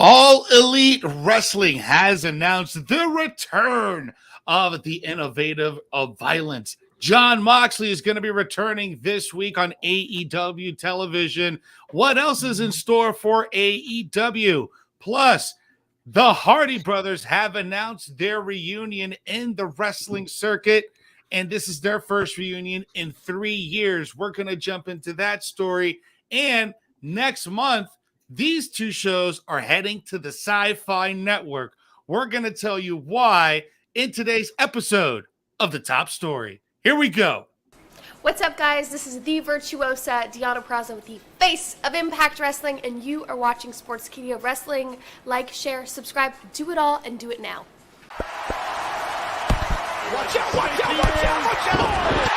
All Elite Wrestling has announced the return of the innovative of violence. Jon Moxley is going to be returning this week on AEW television. What else is in store for AEW? Plus, the Hardy Brothers have announced their reunion in the wrestling circuit, and this is their first reunion in 3 years. We're going to jump into that story. And next month, these two shows are heading to the Sci-Fi Network. We're going to tell you why in today's episode of The Top Story. Here we go. What's up, guys? This is the virtuosa Deanna Praza with the face of Impact Wrestling, and you are watching Sportskeeda Wrestling. Like, share, subscribe, do it all, and do it now. Watch out, watch out, watch out, watch out!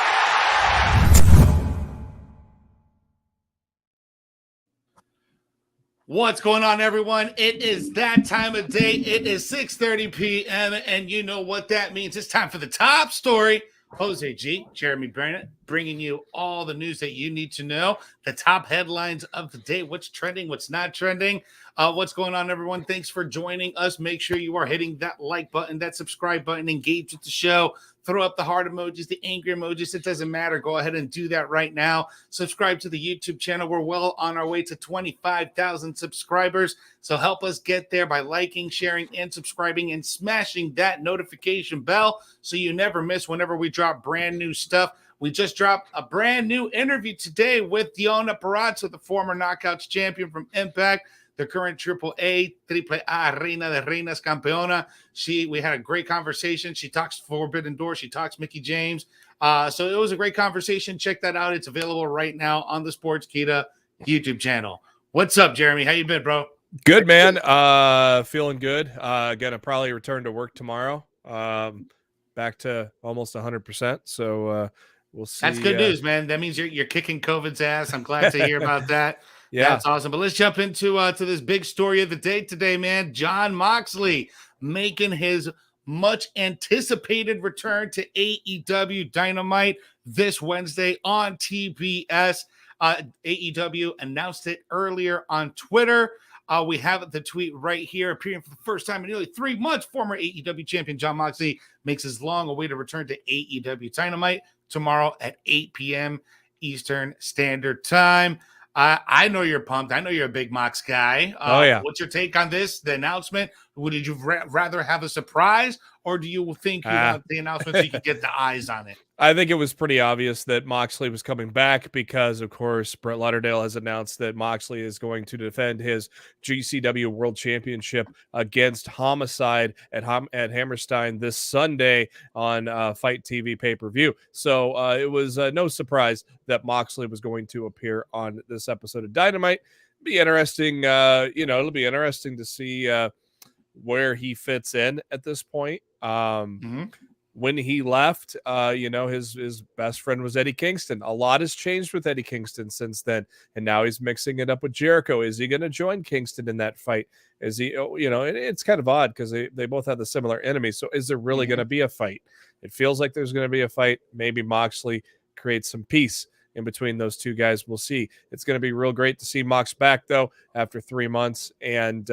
What's going on, everyone? It is that time of day. It is 6:30 p.m., and you know what that means. It's time for The Top Story. Jose G, Jeremy Bennett, bringing you all the news that you need to know, the top headlines of the day, what's trending, what's not trending, what's going on, everyone. Thanks for joining us. Make sure you are hitting that like button, that subscribe button, engage with the show, throw up the heart emojis, the angry emojis. It doesn't matter. Go ahead and do that right now. Subscribe to the YouTube channel. We're well on our way to 25,000 subscribers. So help us get there by liking, sharing, and subscribing and smashing that notification bell so you never miss whenever we drop brand new stuff. We just dropped a brand new interview today with Deanna Praza, the former Knockouts champion from Impact, the current AAA Reina de Reinas Campeona. We had a great conversation. She talks Forbidden Door. She talks Mickie James. So it was a great conversation. Check that out. It's available right now on the Sportskeeda YouTube channel. What's up, Jeremy? How you been, bro? Good, man. Feeling good. Gonna probably return to work tomorrow. Back to almost 100%. So we'll see. That's good news, man. That means you're kicking COVID's ass. I'm glad to hear about that. Yeah, that's awesome. But let's jump into to this big story of the day today, man. Jon Moxley making his much anticipated return to AEW Dynamite this Wednesday on TBS. AEW announced it earlier on Twitter. We have the tweet right here. Appearing for the first time in nearly 3 months, former AEW champion Jon Moxley makes his long-awaited return to AEW Dynamite tomorrow at 8 p.m. Eastern Standard Time. I know you're pumped. I know you're a big Mox guy. Oh, yeah. What's your take on this, the announcement? Would you rather have a surprise, or do you think you want the announcement so you could get the eyes on it? I think it was pretty obvious that Moxley was coming back because, of course, Brett Lauderdale has announced that Moxley is going to defend his GCW World Championship against Homicide at Hammerstein this Sunday on Fight TV pay-per-view. So it was no surprise that Moxley was going to appear on this episode of Dynamite. Be interesting, it'll be interesting to see where he fits in at this point. When he left, his best friend was Eddie Kingston. A lot has changed with Eddie Kingston since then, and now he's mixing it up with Jericho. Is he going to join Kingston in that fight? Is he, it's kind of odd because they both have the similar enemies. So is there really going to be a fight? It feels like there's going to be a fight. Maybe Moxley creates some peace in between those two guys. We'll see. It's going to be real great to see Mox back, though, after 3 months, and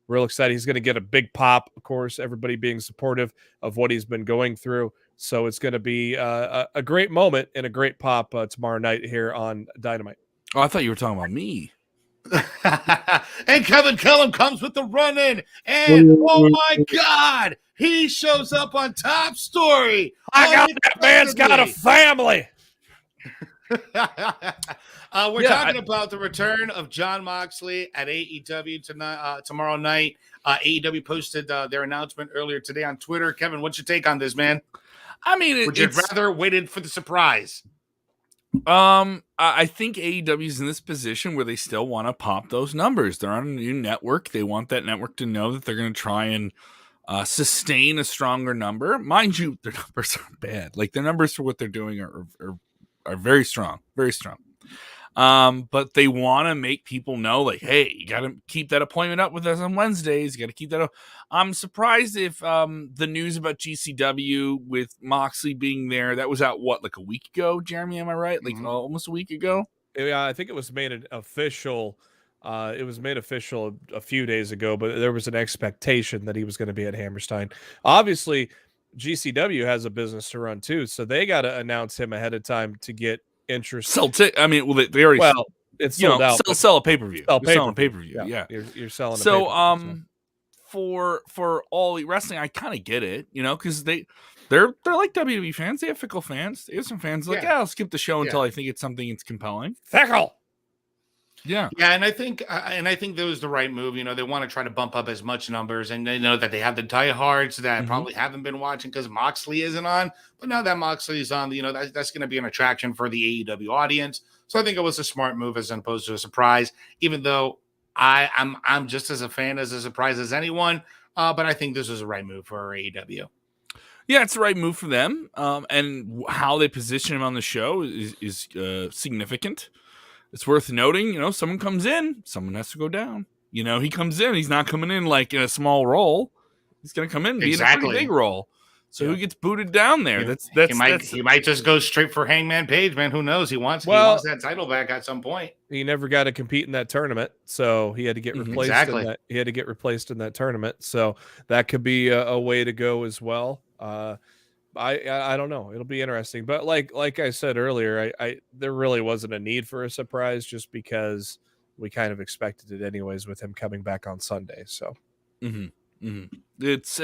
real excited. He's going to get a big pop, of course, everybody being supportive of what he's been going through. So it's going to be a great moment and a great pop tomorrow night here on Dynamite. Oh, I thought you were talking about me. And Kevin Kellum comes with the run-in. And, oh, my God, he shows up on Top Story. That man's got a family. We're talking about the return of Jon Moxley at AEW tonight, tomorrow night. AEW posted their announcement earlier today on Twitter. Kevin, what's your take on this, man? I mean, would you rather waited for the surprise? I think AEW is in this position where they still want to pop those numbers. They're on a new network. They want that network to know that they're going to try and sustain a stronger number. Mind you, their numbers aren't bad. Like, their numbers for what they're doing are very strong, very strong. But they want to make people know, like, hey, you got to keep that appointment up with us on Wednesdays. You got to keep that up. I'm surprised if the news about GCW with Moxley being there, that was out, like a week ago, Jeremy, am I right? Like almost a week ago? Yeah, I think it was made an official It was made official a few days ago, but there was an expectation that he was going to be at Hammerstein. Obviously, GCW has a business to run too, so they got to announce him ahead of time to get interest. I mean, well, they already it's sold out. Sell a pay-per-view. Sell selling a pay-per-view. Yeah. You're selling. So, a pay-per-view, for All Elite Wrestling, I kind of get it, because they're like WWE fans. They have fickle fans. They have some fans like, I'll skip the show until I think it's something that's compelling. Fickle. Yeah, and I think that was the right move. They want to try to bump up as much numbers, and they know that they have the diehards that probably haven't been watching because Moxley isn't on. But now that Moxley is on, that's going to be an attraction for the AEW audience. So I think it was a smart move as opposed to a surprise. Even though I'm just as a fan as a surprise as anyone, but I think this was the right move for AEW. Yeah, it's the right move for them, and how they position him on the show is significant. It's worth noting, someone comes in, someone has to go down. He comes in, he's not coming in like in a small role. He's going to come in and be in a pretty big role. So who gets booted down there? He might just go straight for Hangman Page, man. Who knows? He wants that title back at some point. He never got to compete in that tournament, so he had to get replaced. Exactly. He had to get replaced in that tournament, so that could be a way to go as well. I don't know. It'll be interesting, but like I said earlier, I there really wasn't a need for a surprise just because we kind of expected it anyways with him coming back on Sunday. So it's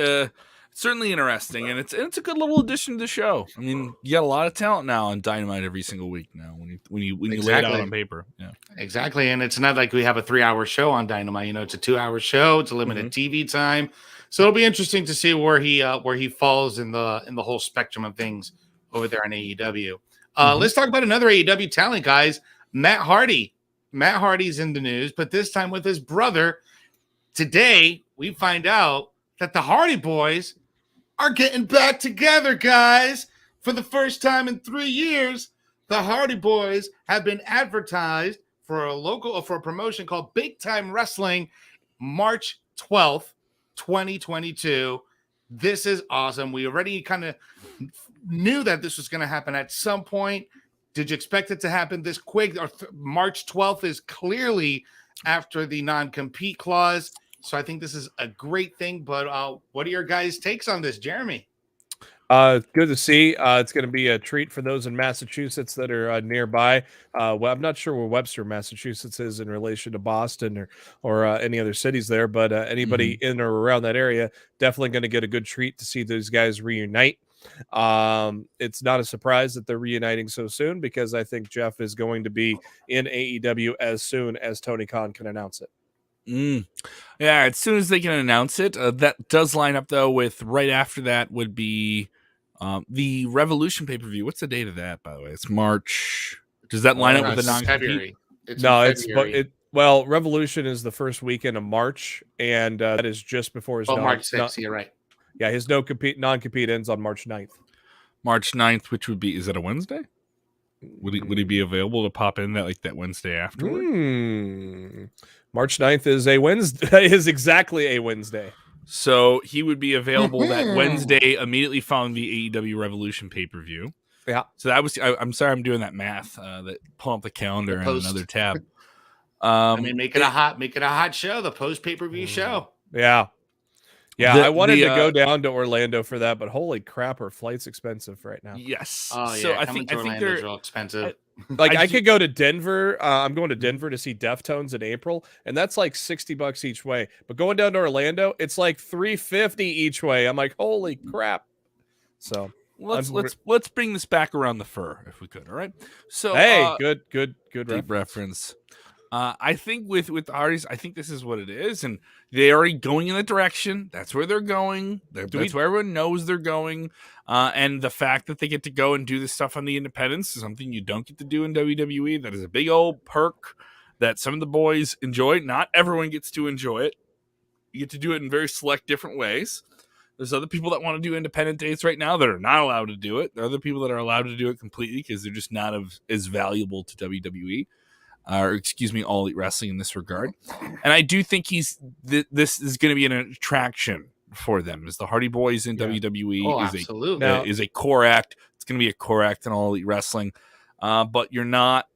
certainly interesting, and it's a good little addition to the show. I mean, you got a lot of talent now on Dynamite every single week now when you lay it out on paper. Yeah, exactly. And it's not like we have a 3-hour show on Dynamite. It's a 2-hour show. It's a limited TV time. So it'll be interesting to see where he falls in the whole spectrum of things over there on AEW. Let's talk about another AEW talent, guys. Matt Hardy. Matt Hardy's in the news, but this time with his brother. Today, we find out that the Hardy Boys are getting back together, guys. For the first time in 3 years, the Hardy Boys have been advertised for a promotion called Big Time Wrestling, March 12th. 2022. This is awesome. We already kind of knew that this was going to happen at some point. Did you expect it to happen this quick? March 12th is clearly after the non-compete clause. So I think this is a great thing. But what are your guys' takes on this, Jeremy? Good to see. It's going to be a treat for those in Massachusetts that are nearby. Well, I'm not sure where Webster, Massachusetts is in relation to Boston or any other cities there, but anybody in or around that area definitely going to get a good treat to see those guys reunite. It's not a surprise that they're reuniting so soon because I think Jeff is going to be in AEW as soon as Tony Khan can announce it. Yeah, as soon as they can announce it. That does line up though with right after that would be the Revolution pay-per-view. What's the date of that, by the way? It's March. Does that line up with the non-compete? Well, Revolution is the first weekend of March, and that is just before his March 6th. You're right. Yeah, his non-compete ends on March 9th. March 9th, which would be, is that a Wednesday? Would he be available to pop in that Wednesday afterward? March 9th is a Wednesday. Is exactly a Wednesday. So he would be available that Wednesday immediately following the AEW Revolution pay-per-view. Yeah. So that was, I'm sorry, I'm doing that math, that pulling up the calendar and another tab. Make it a hot show, the post pay-per-view show. Yeah. Yeah, I wanted to go down to Orlando for that, but holy crap, our flight's expensive right now. Yes. Oh, yeah. So I think they're real expensive. I could go to Denver. I'm going to Denver to see Deftones in April, and that's like $60 each way. But going down to Orlando, it's like $350 each way. I'm like, holy crap. So let's bring this back around the fur if we could. All right. So hey, good deep reference. I think with the Hardys, I think this is what it is, and they're already going in the direction. That's where they're going. That's where everyone knows they're going. And the fact that they get to go and do this stuff on the independents is something you don't get to do in WWE. That is a big old perk that some of the boys enjoy. Not everyone gets to enjoy it. You get to do it in very select different ways. There's other people that want to do independent dates right now that are not allowed to do it. There are other people that are allowed to do it completely because they're just not as valuable to WWE. Or excuse me, All Elite Wrestling in this regard. And I do think this is going to be an attraction for them. As the Hardy Boys in WWE is a core act. It's going to be a core act in All Elite Wrestling. But you're not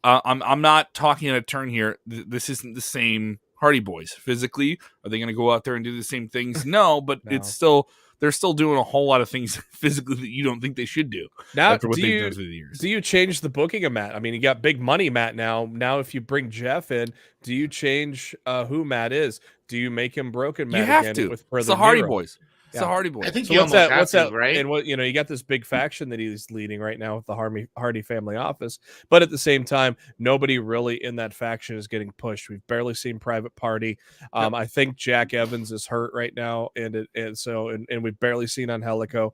I'm not talking in a turn here. This isn't the same Hardy Boys physically. Are they going to go out there and do the same things? No, but No. it's still they're still doing a whole lot of things physically that you don't think they should do Now, after what they've done through the years. Do you change the booking of Matt? I mean, you got big money Matt now. Now, if you bring Jeff in, do you change who Matt is? Do you make him broken Matt You have again to. with Brother It's the Hardy Nero? Boys. It's Yeah. the Hardy Boys. I think So you what's almost that? have What's to, that? right? And what you got this big faction that he's leading right now with the Hardy family office, but at the same time, nobody really in that faction is getting pushed. We've barely seen Private Party. I think Jack Evans is hurt right now, and we've barely seen Angelico.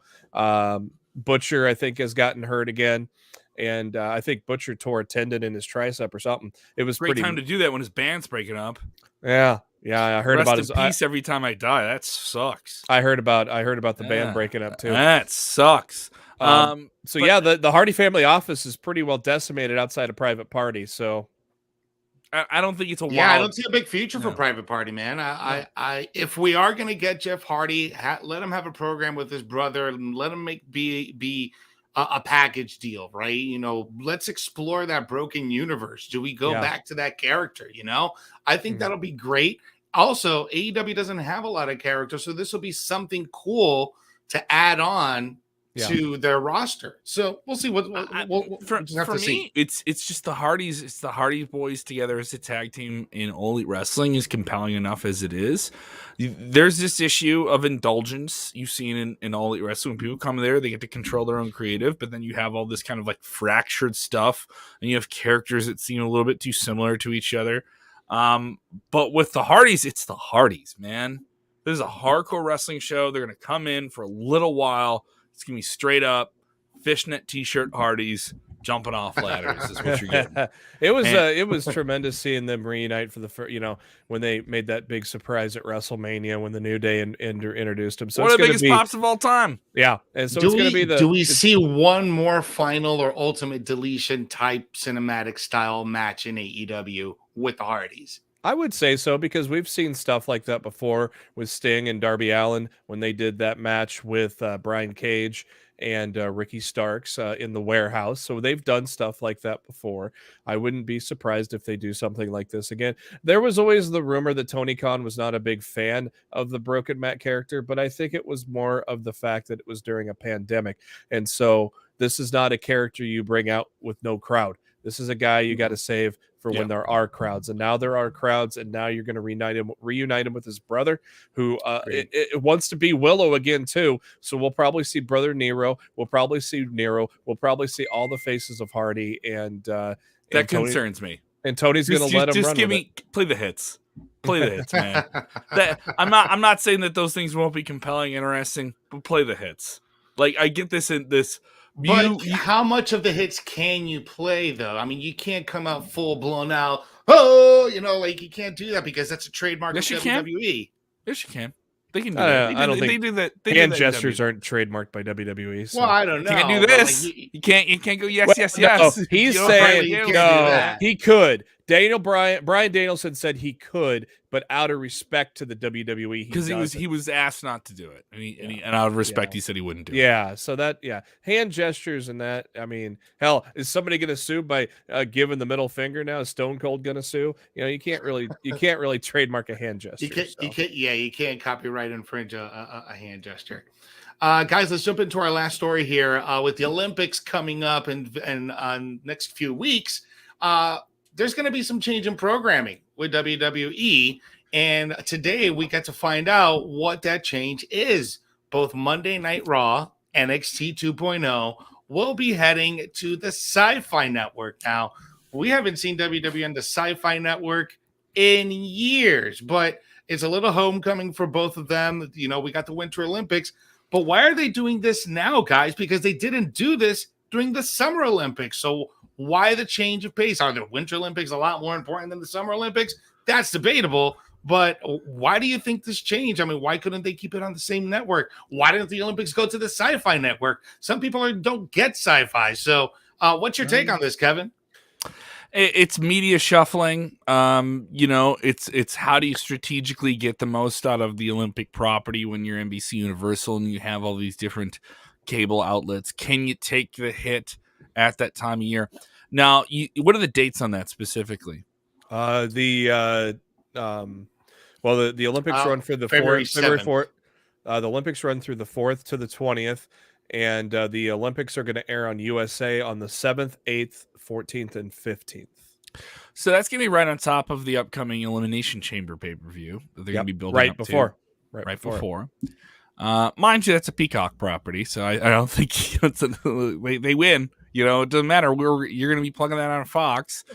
Butcher, I think, has gotten hurt again. And I think Butcher tore a tendon in his tricep or something. It was Great pretty time to do that when his band's breaking up. Yeah. I heard Rest about in his peace every time I die. That sucks. I heard about the band breaking up too. That sucks. So yeah, the Hardy family office is pretty well decimated outside of Private Party. So I don't think it's a Yeah, wild. I don't see a big future for Private Party, man. I if we are going to get Jeff Hardy, let him have a program with his brother and let him be a package deal, right? You know, let's explore that broken universe. Do we go back to that character? You know, I think that'll be great. Also, AEW doesn't have a lot of characters, so this will be something cool to add on to their roster. So we'll see what we'll just have for to me, see. it's just the Hardys. It's the Hardy Boys together as a tag team in All Elite Wrestling is compelling enough as it is. There's this issue of indulgence you've seen in All Elite Wrestling. When people come there, they get to control their own creative, but then you have all this kind of like fractured stuff, and you have characters that seem a little bit too similar to each other. But with the Hardys, it's the Hardys, man. This is a hardcore wrestling show. They're going to come in for a little while. It's going to be straight up fishnet t-shirt Hardys jumping off ladders is what you're getting. It was tremendous seeing them reunite for the first, when they made that big surprise at WrestleMania when the New Day introduced them. So one it's of the going to biggest be pops of all time. Yeah, and so it's going to be Do we see one more final or ultimate deletion type cinematic style match in AEW with the Hardys? I would say so because we've seen stuff like that before with Sting and Darby Allin when they did that match with Brian Cage and Ricky Starks in the warehouse. So they've done stuff like that before. I wouldn't be surprised if they do something like this again. There was always the rumor that Tony Khan was not a big fan of the Broken Matt character, but I think it was more of the fact that it was during a pandemic. And so this is not a character you bring out with no crowd. This is a guy you got to save for when there are crowds, and now there are crowds, and now you're going to reunite him with his brother, who it wants to be Willow again too. So we'll probably see Brother Nero. We'll probably see Nero. We'll probably see all the faces of Hardy, and that and concerns me. And Tony's going to let him run. Just play the hits. Play the hits, man. I'm not saying that those things won't be compelling, interesting, but play the hits. Like I get this in this. But how much of the hits can you play, though? I mean, you can't come out full blown out. Oh, you can't do that because that's a trademark of WWE. Yes, you can. They can do that. I don't think they do that. Hand gestures aren't trademarked by WWE. So. Well, I don't know. You can't do this. You can't go yes. No, he's saying he could. Brian Danielson said he could, but out of respect to the WWE, because he was asked not to do it, and out of respect, he said he wouldn't do it. Yeah, so hand gestures and that. I mean, hell, is somebody going to sue by giving the middle finger now? Is Stone Cold going to sue? You can't really trademark a hand gesture. You can't copyright infringe a hand gesture. Guys, let's jump into our last story here. With the Olympics coming up and next few weeks, there's going to be some change in programming with WWE. And today we got to find out what that change is. Both Monday Night Raw, NXT 2.0, will be heading to the Sci-Fi Network. Now, we haven't seen WWE on the Sci-Fi Network in years, but it's a little homecoming for both of them. We got the Winter Olympics. But why are they doing this now, guys? Because they didn't do this during the Summer Olympics. So why the change of pace? Are the Winter Olympics a lot more important than the Summer Olympics? That's debatable. But why do you think this change? I mean, why couldn't they keep it on the same network? Why didn't the Olympics go to the Sci-Fi Network? Some people don't get sci-fi. So what's your take on this, Kevin? It's media shuffling. It's how do you strategically get the most out of the Olympic property when you're NBC Universal and you have all these different cable outlets? Can you take the hit at that time of year? Now, what are the dates on that specifically? The Olympics run for the February 4th, February 7th. 4th. The Olympics run through the 4th to the 20th, and the Olympics are going to air on USA on the 7th, 8th, 14th, and 15th. So that's going to be right on top of the upcoming Elimination Chamber pay-per-view that they're going to be building right up before. to. Right before. Mind you, that's a Peacock property, so I don't think they win. It doesn't matter. You're going to be plugging that on Fox.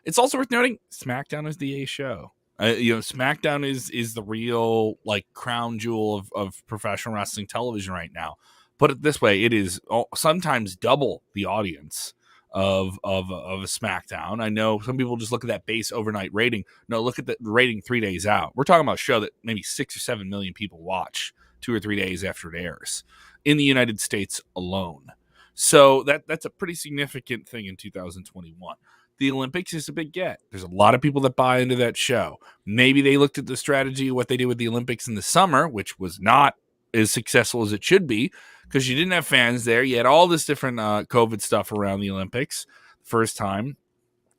It's also worth noting SmackDown is the A show. SmackDown is the real crown jewel of professional wrestling television right now. Put it this way, it is sometimes double the audience of a SmackDown. I know some people just look at that base overnight rating. No, look at the rating 3 days out. We're talking about a show that maybe 6 or 7 million people watch 2 or 3 days after it airs in the United States alone. So that's a pretty significant thing in 2021. The Olympics is a big get. There's a lot of people that buy into that show. Maybe they looked at the strategy of what they did with the Olympics in the summer, which was not as successful as it should be, because you didn't have fans there. You had all this different COVID stuff around the Olympics first time.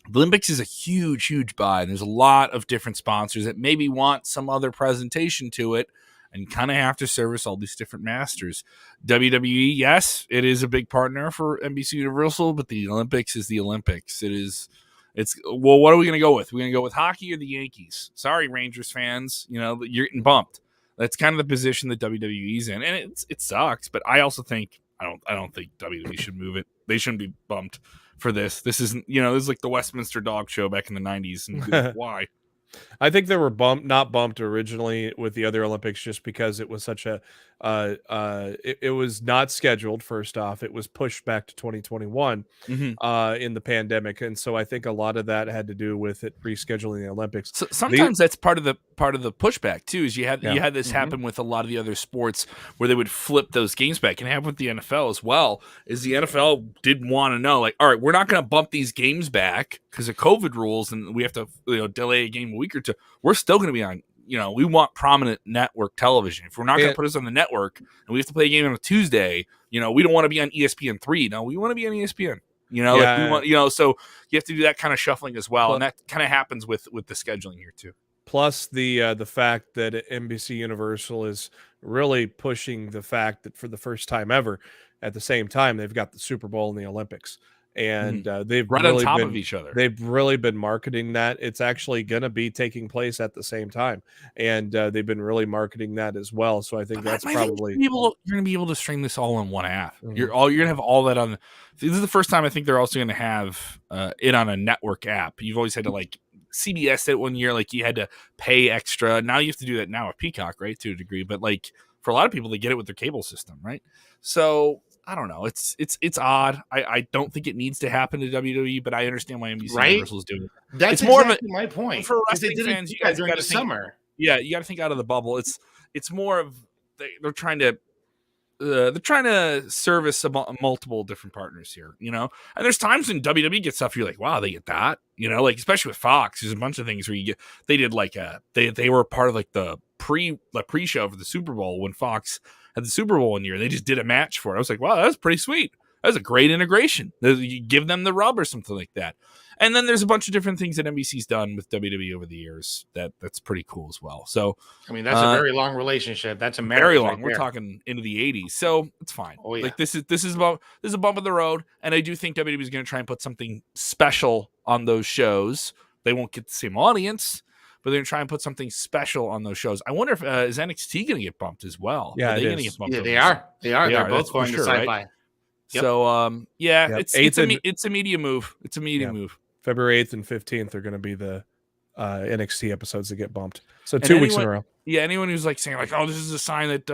The Olympics is a huge, huge buy. And there's a lot of different sponsors that maybe want some other presentation to it and kind of have to service all these different masters. WWE, yes, it is a big partner for NBC Universal, but the Olympics is the Olympics. Well, what are we going to go with? We're going to go with hockey or the Yankees? Sorry, Rangers fans, you're getting bumped. That's kind of the position that WWE's in, and it sucks. But I also think I don't think WWE should move it. They shouldn't be bumped for this. This isn't this is like the Westminster Dog Show back in the '90s. And why? I think they were not bumped originally with the other Olympics just because it was such a it was not scheduled. First off, it was pushed back to 2021 in the pandemic, and so I think a lot of that had to do with it rescheduling the Olympics. So sometimes that's part of the pushback too. Is you had this happen with a lot of the other sports where they would flip those games back, and it happened with the NFL as well. Is the NFL did want to know, all right, we're not going to bump these games back because of COVID rules, and we have to delay a game a week or two. We're still going to be on. We want prominent network television. If we're not going to put us on the network and we have to play a game on a Tuesday, we don't want to be on ESPN3. No, we want to be on ESPN. We want, so you have to do that kind of shuffling as well, and that kind of happens with the scheduling here too. Plus the fact that NBC Universal is really pushing the fact that for the first time ever, at the same time they've got the Super Bowl and the Olympics. And they've right really on top been, of each other. They've really been marketing that. It's actually going to be taking place at the same time, and they've been really marketing that as well. So I think that's probably you're going to be able to string this all in one app. You're going to have all that on. This is the first time I think they're also going to have it on a network app. You've always had to CBS did it one year, you had to pay extra. Now you have to do that now with Peacock, right, to a degree. But for a lot of people, they get it with their cable system, right? So. I don't know. It's odd. I don't think it needs to happen to WWE, but I understand why NBC Universal is doing it. That's more of my point. For wrestling fans, you guys during the summer. Yeah, you got to think out of the bubble. It's more of they're trying to service multiple different partners here, And there's times when WWE gets stuff, you're like, wow, they get that, especially with Fox. There's a bunch of things where they did they were part of the pre-show for the Super Bowl when Fox had the Super Bowl one year. They just did a match for it. I was like, wow, that was pretty sweet. That was a great integration. You give them the rub or something like that. And then there's a bunch of different things that NBC's done with WWE over the years that's pretty cool as well. So, that's a very long relationship. That's a very long. Right. We're talking into the 80s, so it's fine. Oh yeah. This is a bump in the road, and I do think WWE is going to try and put something special on those shows. They won't get the same audience, but they're going to try and put something special on those shows. I wonder if is NXT going to get bumped as well? Yeah, they are. They're both going to Sci-Fi. Right? Yep. So, it's a media move. It's a media move. February 8th and 15th are going to be the NXT episodes that get bumped. So 2 weeks in a row. Yeah, anyone who's saying oh, this is a sign that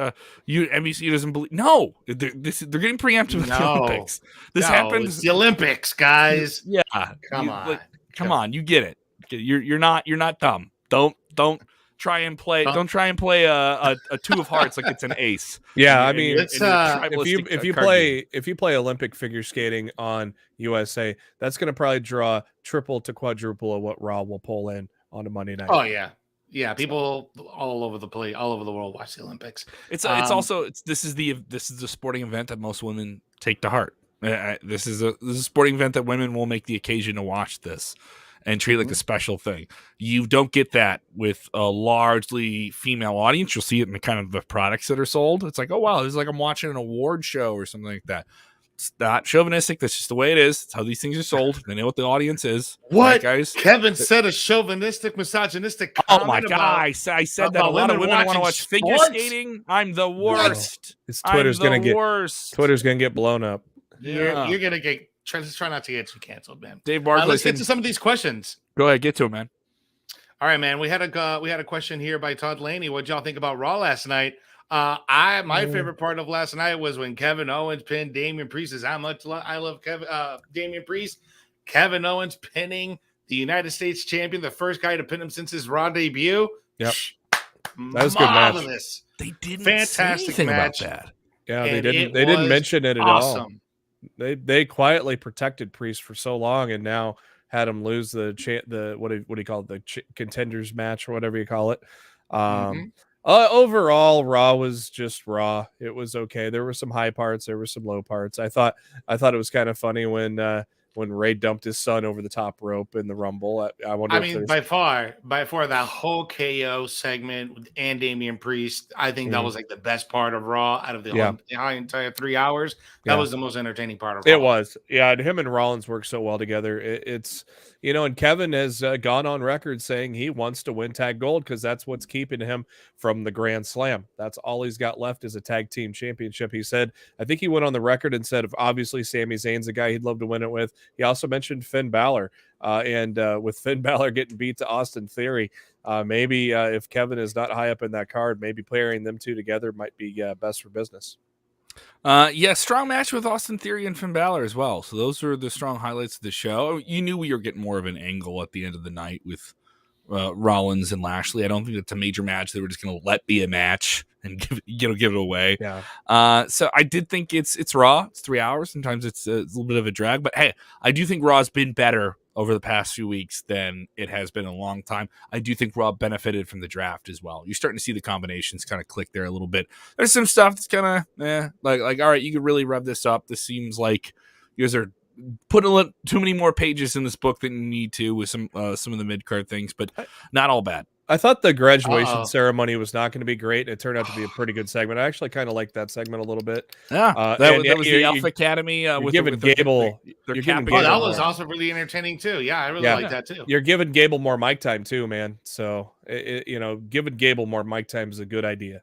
NBC doesn't believe. No, they're getting preempted with the Olympics. This happens. It's the Olympics, guys. Yeah, come on, you get it. You're not dumb. Don't try and play. Don't try and play a two of hearts like it's an ace. Yeah, if you play Olympic figure skating on USA, that's going to probably draw triple to quadruple of what Raw will pull in on a Monday night. Oh yeah. People all over the world watch the Olympics. This is the sporting event that most women take to heart. This is a sporting event that women will make the occasion to watch this and treat it like a special thing. You don't get that with a largely female audience. You'll see it in the kind of the products that are sold. It's like, oh wow, this is like I'm watching an award show or something like that. It's not chauvinistic. That's just the way it is. It's how these things are sold. They know what the audience is. What, right, guys? Kevin said a chauvinistic, misogynistic Oh comment my god! about, I said that a lot of women want to watch figure skating. I'm the worst. It's Twitter's gonna get worst. Twitter's gonna get blown up. You're gonna get try not to get you canceled, man. Dave Barkley. Let's get to some of these questions. Go ahead, get to it, man. All right, man. We had a question here by Todd Laney. What y'all think about Raw last night? My favorite part of last night was when Kevin Owens pinned Damian Priest. Is how much I love Damian Priest. Kevin Owens pinning the United States champion, the first guy to pin him since his Raw debut. Yep, that was a good match. They didn't fantastic say anything match about that. Yeah, and they didn't mention it at all. Awesome. They quietly protected Priest for so long, and now had him lose the what do you call it, the contenders match or whatever you call it. Overall, Raw was just Raw. It was okay. There were some high parts, there were some low parts. I thought it was kind of funny when Ray dumped his son over the top rope in the Rumble. I wonder. I mean, by far, that whole KO segment and Damian Priest, I think that was like the best part of Raw out of the entire 3 hours. That was the most entertaining part of Raw. It was, yeah. And him and Rollins work so well together. It's and Kevin has gone on record saying he wants to win tag gold because that's what's keeping him from the Grand Slam. That's all he's got left is a tag team championship. He said, I think he went on the record and said, obviously Sami Zayn's a guy he'd love to win it with. He also mentioned Finn Balor, and with Finn Balor getting beat to Austin Theory, maybe if Kevin is not high up in that card, maybe pairing them two together might be best for business. Strong match with Austin Theory and Finn Balor as well. So those were the strong highlights of the show. You knew we were getting more of an angle at the end of the night with Rollins and Lashley. I don't think it's a major match. They were just going to let be a match and give it away. Yeah. So I did think it's Raw. It's 3 hours. Sometimes it's a little bit of a drag, but hey, I do think Raw's been better over the past few weeks than it has been in a long time. I do think Raw benefited from the draft as well. You're starting to see the combinations kind of click there a little bit. There's some stuff that's kind of like all right, you could really rev this up. This seems like you guys are putting too many more pages in this book than you need to with some of the mid-card things, but not all bad. I thought the graduation ceremony was not going to be great. It turned out to be a pretty good segment. I actually kind of liked that segment a little bit. Yeah, that was the Alpha Academy. With Gable. That was also really entertaining too. Yeah, I really like that too. You're giving Gable more mic time too, man. So giving Gable more mic time is a good idea.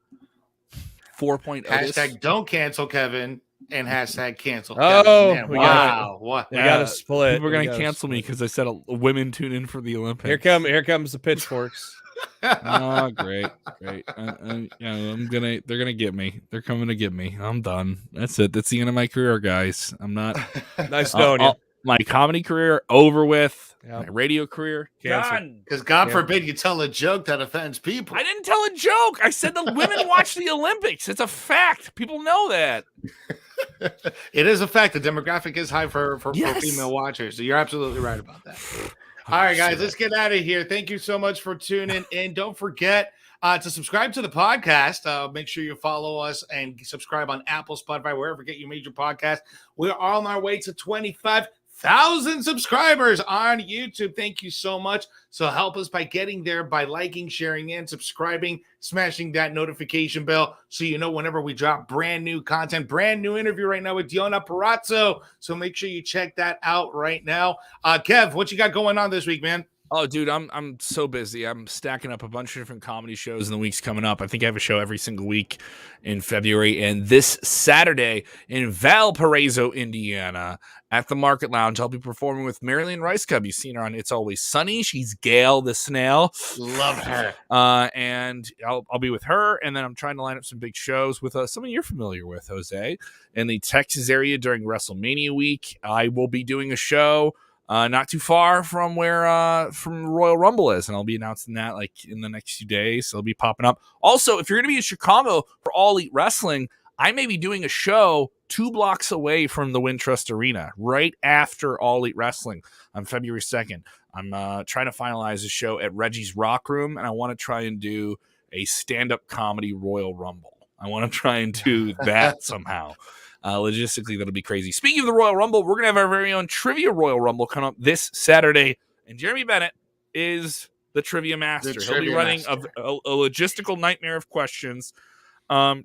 4.0. Hashtag don't cancel Kevin. And hashtag cancel. Oh, man, wow! What? We got to split. People are going to cancel me because I said women tune in for the Olympics. Here comes the pitchforks. Oh, great. They're gonna get me. They're coming to get me. I'm done. That's it. That's the end of my career, guys. I'm not. Nice knowing you. My comedy career over with. My radio career done. Because God forbid you tell a joke that offends people. I didn't tell a joke. I said the women watch the Olympics. It's a fact. People know that. It is a fact. The demographic is high for female watchers. So you're absolutely right about that. All right, guys, let's get out of here. Thank you so much for tuning in. Don't forget to subscribe to the podcast. Make sure you follow us and subscribe on Apple, Spotify, wherever you get your major podcast. We're on our way to 25,000 subscribers on YouTube. Thank you so much. So help us by getting there by liking, sharing, and subscribing, smashing that notification bell so you know whenever we drop brand new content. Brand new interview right now with Dion Apparazzo. So make sure you check that out right now. Kev, what you got going on this week, man? Oh, dude, I'm so busy. I'm stacking up a bunch of different comedy shows in the weeks coming up. I think I have a show every single week in February. And this Saturday in Valparaiso, Indiana, at the Market Lounge, I'll be performing with Marilyn Rice Cub. You've seen her on It's Always Sunny. She's Gail the Snail. Love her. And I'll be with her. And then I'm trying to line up some big shows with someone you're familiar with, Jose, in the Texas area during WrestleMania week. I will be doing a show not too far from where from Royal Rumble is, and I'll be announcing that like in the next few days. So it'll be popping up. Also, if you're going to be in Chicago for All Elite Wrestling, I may be doing a show 2 blocks away from the Wintrust Arena, right after All Elite Wrestling on February 2nd. I'm trying to finalize a show at Reggie's Rock Room, and I want to try and do a stand-up comedy Royal Rumble. I want to try and do that somehow. Logistically, that'll be crazy. Speaking of the Royal Rumble, we're going to have our very own Trivia Royal Rumble come up this Saturday. And Jeremy Bennett is the Trivia Master. He'll be running a logistical nightmare of questions.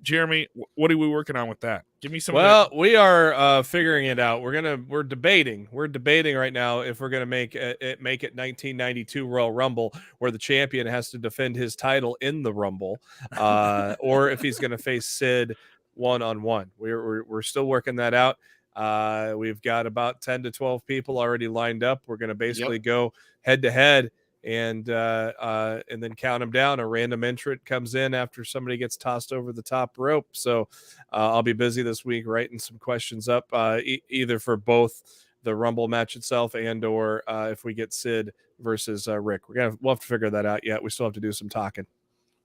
Jeremy, what are we working on with that? Give me some. Well, we are figuring it out. We're debating. We're debating right now if we're gonna make it 1992 Royal Rumble, where the champion has to defend his title in the Rumble, or if he's gonna face Sid one-on-one. We're still working that out. We've got about 10 to 12 people already lined up. We're gonna basically go head to head. And then count them down. A random entrant comes in after somebody gets tossed over the top rope. So I'll be busy this week writing some questions up, either for both the Rumble match itself and or if we get Sid versus Rick. We'll have to figure that out yet. We still have to do some talking.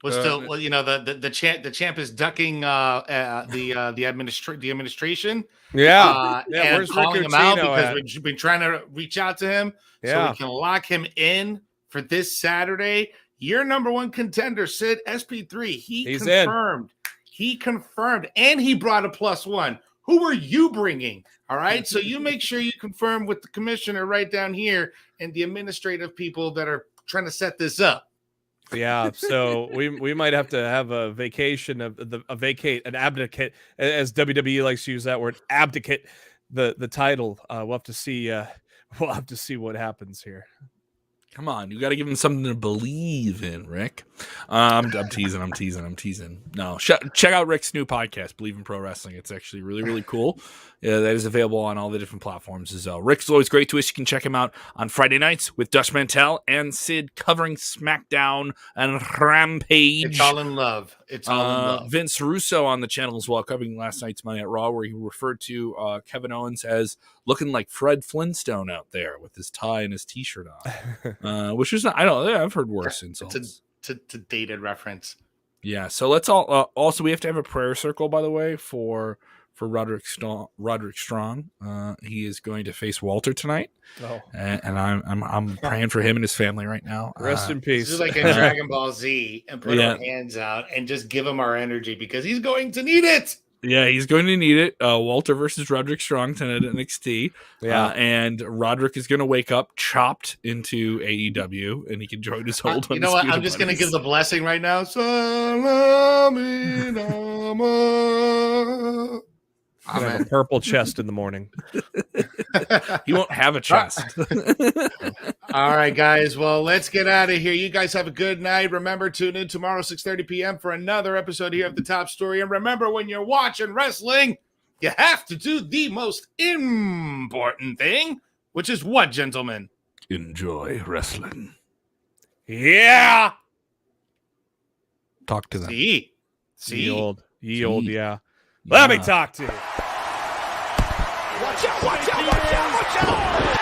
Well, you know, the champ is ducking the administration. And where's calling him out because we've been trying to reach out to him so we can lock him in for this Saturday. Your number one contender, Sid SP3. He's confirmed. He confirmed, and he brought a +1. Who are you bringing? All right, so you make sure you confirm with the commissioner right down here and the administrative people that are trying to set this up. Yeah, so we might have to have a vacation an abdicate, as WWE likes to use that word, abdicate the title. We'll have to see. We'll have to see what happens here. Come on, you got to give him something to believe in, Rick. I'm teasing. No, check out Rick's new podcast, Believe in Pro Wrestling. It's actually really, really cool. That is available on all the different platforms as well. Rick's always great to us. You can check him out on Friday nights with Dutch Mantel and Sid covering SmackDown and Rampage. It's all in love. It's all in love. Vince Russo on the channel as well, covering last night's Monday Night Raw, where he referred to Kevin Owens as looking like Fred Flintstone out there with his tie and his T-shirt on, which is not. I've heard worse insults. It's a dated reference. Yeah. So let's all. Also, we have to have a prayer circle, by the way, for Roderick Strong. He is going to face Walter tonight. And I'm praying for him and his family right now. Rest in peace. This is like a Dragon Ball Z, and put our hands out and just give him our energy because he's going to need it. Yeah, he's going to need it. Walter versus Roderick Strong tonight at NXT. And Roderick is going to wake up chopped into AEW, and he can join his old. You know what? I'm just going to give the blessing right now. Salaminama. Have a purple chest in the morning. He won't have a chest. All right, guys. Well, let's get out of here. You guys have a good night. Remember, tune in tomorrow, 6:30 p.m. for another episode here of The Top Story. And remember, when you're watching wrestling, you have to do the most important thing, which is what, gentlemen? Enjoy wrestling. Yeah. Talk to them. See? Ye old, yeah. Let me talk to you. Watch out, watch out, watch out, watch out!